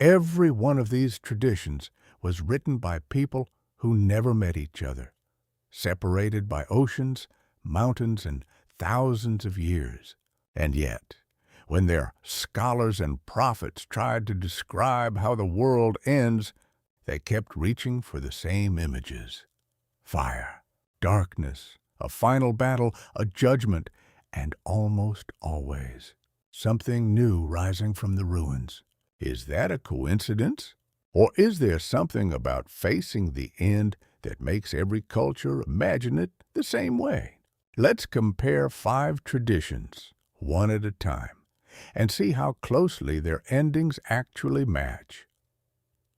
Every one of these traditions was written by people who never met each other, separated by oceans, mountains, and thousands of years. And yet, when their scholars and prophets tried to describe how the world ends, they kept reaching for the same images: fire, darkness, a final battle, a judgment, and almost always something new rising from the ruins. Is that a coincidence? Or is there something about facing the end that makes every culture imagine it the same way? Let's compare 5 traditions, one at a time, and see how closely their endings actually match.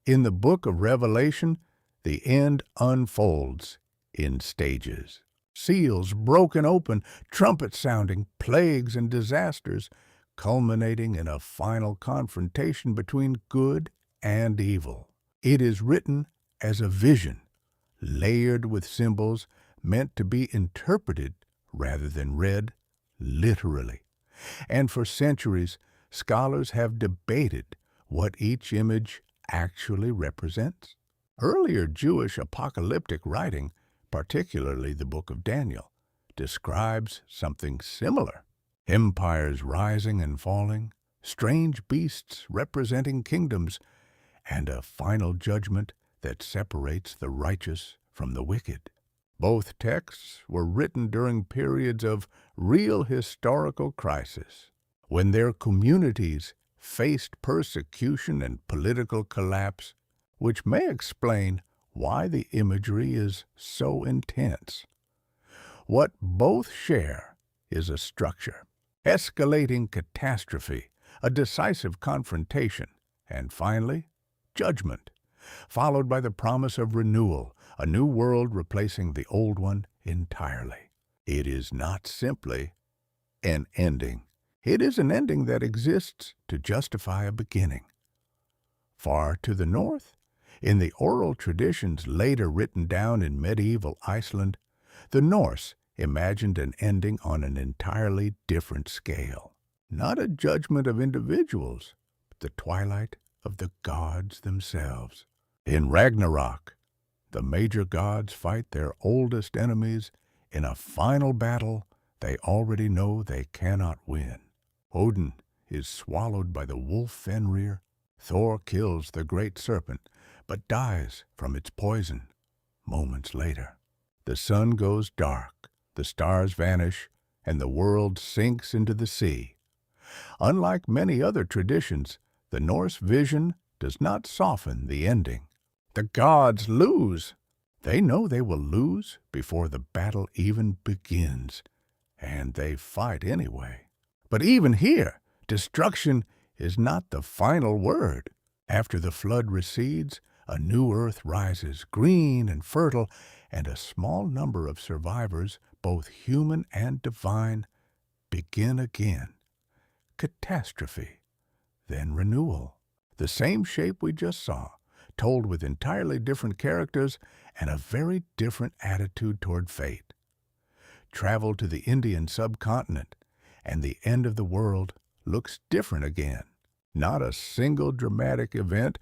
In the book of Revelation, the end unfolds in stages. Seals broken open, trumpets sounding, plagues and disasters, culminating in a final confrontation between good and evil. It is written as a vision, layered with symbols meant to be interpreted rather than read literally. And for centuries, scholars have debated what each image actually represents. Earlier Jewish apocalyptic writing, particularly the book of Daniel, describes something similar. Empires rising and falling, strange beasts representing kingdoms, and a final judgment that separates the righteous from the wicked. Both texts were written during periods of real historical crisis, when their communities faced persecution and political collapse, which may explain why the imagery is so intense. What both share is a structure: escalating catastrophe, a decisive confrontation, and finally, judgment, followed by the promise of renewal, a new world replacing the old one entirely. It is not simply an ending. It is an ending that exists to justify a beginning. Far to the north, in the oral traditions later written down in medieval Iceland, the Norse imagined an ending on an entirely different scale. Not a judgment of individuals, but the twilight of the gods themselves. In Ragnarök, the major gods fight their oldest enemies in a final battle they already know they cannot win. Odin is swallowed by the wolf Fenrir. Thor kills the great serpent, but dies from its poison moments later. The sun goes dark, the stars vanish, and the world sinks into the sea. Unlike many other traditions, the Norse vision does not soften the ending. The gods lose. They know they will lose before the battle even begins, and they fight anyway. But even here, destruction is not the final word. After the flood recedes, a new earth rises, green and fertile, and a small number of survivors, both human and divine, begin again. Catastrophe, then renewal. The same shape we just saw, told with entirely different characters and a very different attitude toward fate. Travel to the Indian subcontinent, and the end of the world looks different again. Not a single dramatic event,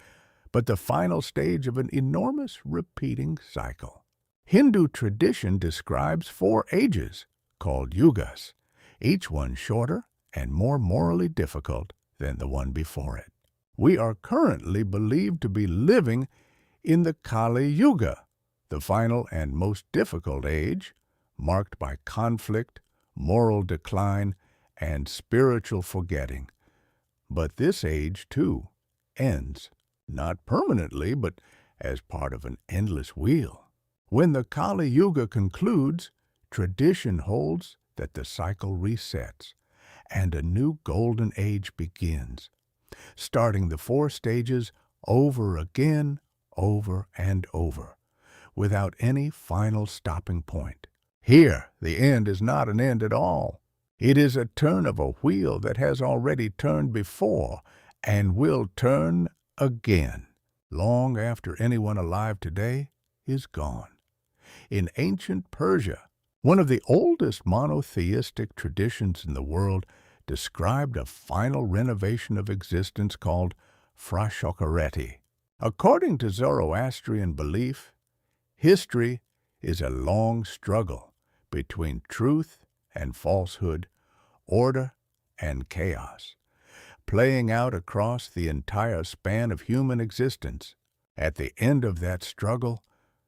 but the final stage of an enormous repeating cycle. Hindu tradition describes 4 ages, called Yugas, each one shorter and more morally difficult than the one before it. We are currently believed to be living in the Kali Yuga, the final and most difficult age, marked by conflict, moral decline, and spiritual forgetting. But this age, too, ends, not permanently, but as part of an endless wheel. When the Kali Yuga concludes, tradition holds that the cycle resets, and a new golden age begins, starting the 4 stages over again, over and over, without any final stopping point. Here, the end is not an end at all. It is a turn of a wheel that has already turned before and will turn again, long after anyone alive today is gone. In ancient Persia, one of the oldest monotheistic traditions in the world described a final renovation of existence called Frashokereti. According to Zoroastrian belief, history is a long struggle between truth and falsehood, order and chaos, playing out across the entire span of human existence. At the end of that struggle,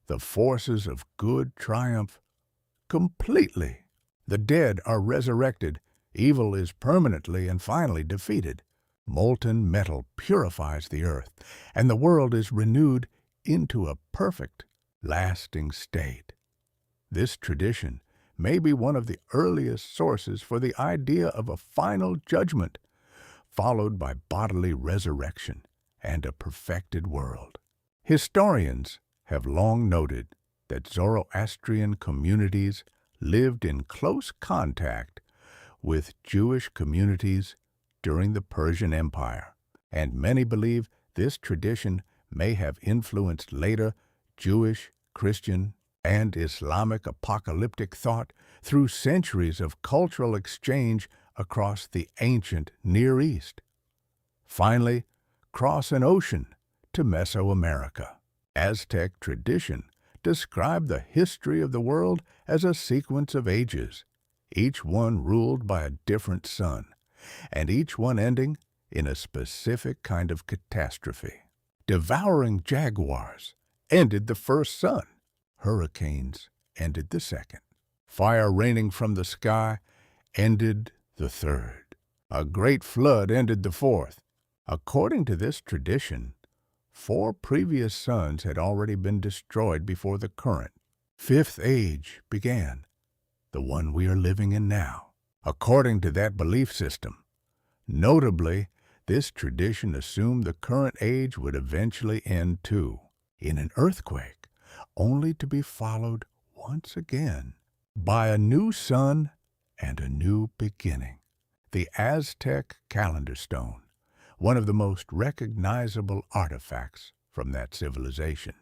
the forces of good triumph completely. The dead are resurrected, evil is permanently and finally defeated. Molten metal purifies the earth, and the world is renewed into a perfect, lasting state. This tradition may be one of the earliest sources for the idea of a final judgment, followed by bodily resurrection and a perfected world. Historians have long noted that Zoroastrian communities lived in close contact with Jewish communities during the Persian Empire, and many believe this tradition may have influenced later Jewish, Christian, and Islamic apocalyptic thought through centuries of cultural exchange across the ancient Near East. Finally, cross an ocean to Mesoamerica. Aztec tradition described the history of the world as a sequence of ages, each one ruled by a different sun, and each one ending in a specific kind of catastrophe. Devouring jaguars ended the first sun. Hurricanes ended the second. Fire raining from the sky ended the third. A great flood ended the fourth. According to this tradition, 4 previous suns had already been destroyed before the current fifth age began, the one we are living in now. According to that belief system, notably, this tradition assumed the current age would eventually end too, in an earthquake, only to be followed once again by a new sun and a new beginning. The Aztec calendar stone, one of the most recognizable artifacts from that civilization,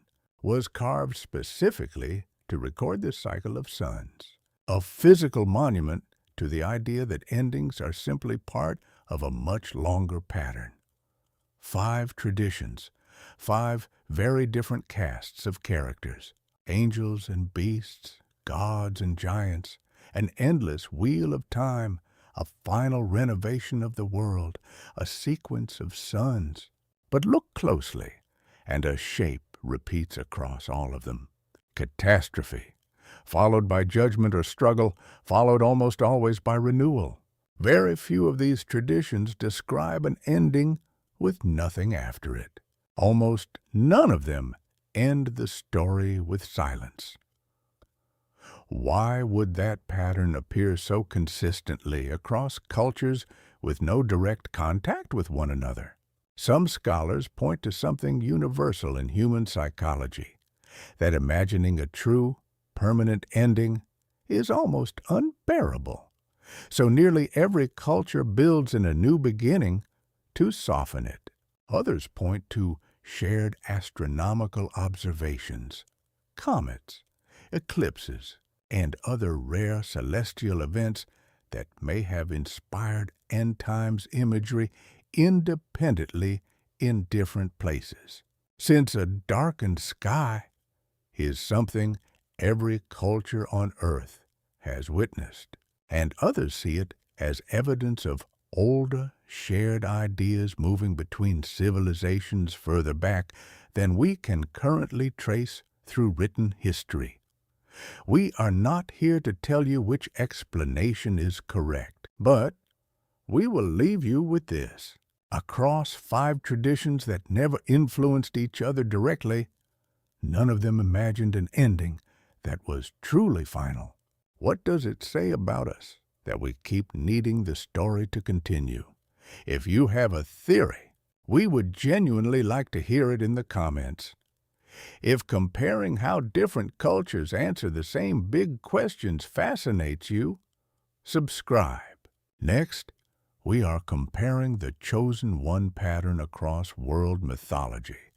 was carved specifically to record the cycle of suns, a physical monument to the idea that endings are simply part of a much longer pattern. 5 traditions, 5 very different casts of characters, angels and beasts, gods and giants, an endless wheel of time, a final renovation of the world, a sequence of suns. But look closely, and a shape repeats across all of them. Catastrophe, followed by judgment or struggle, followed almost always by renewal. Very few of these traditions describe an ending with nothing after it. Almost none of them end the story with silence. Why would that pattern appear so consistently across cultures with no direct contact with one another? Some scholars point to something universal in human psychology, that imagining a true, permanent ending is almost unbearable. So nearly every culture builds in a new beginning to soften it. Others point to shared astronomical observations, comets, eclipses, and other rare celestial events that may have inspired end times imagery independently in different places. Since a darkened sky is something every culture on Earth has witnessed, and others see it as evidence of older, shared ideas moving between civilizations further back than we can currently trace through written history. We are not here to tell you which explanation is correct, but we will leave you with this. Across 5 traditions that never influenced each other directly, none of them imagined an ending that was truly final. What does it say about us that we keep needing the story to continue? If you have a theory, we would genuinely like to hear it in the comments. If comparing how different cultures answer the same big questions fascinates you, subscribe. Next, we are comparing the chosen one pattern across world mythology,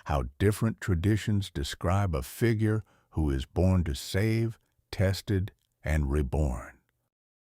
how different traditions describe a figure who is born to save, tested, and reborn.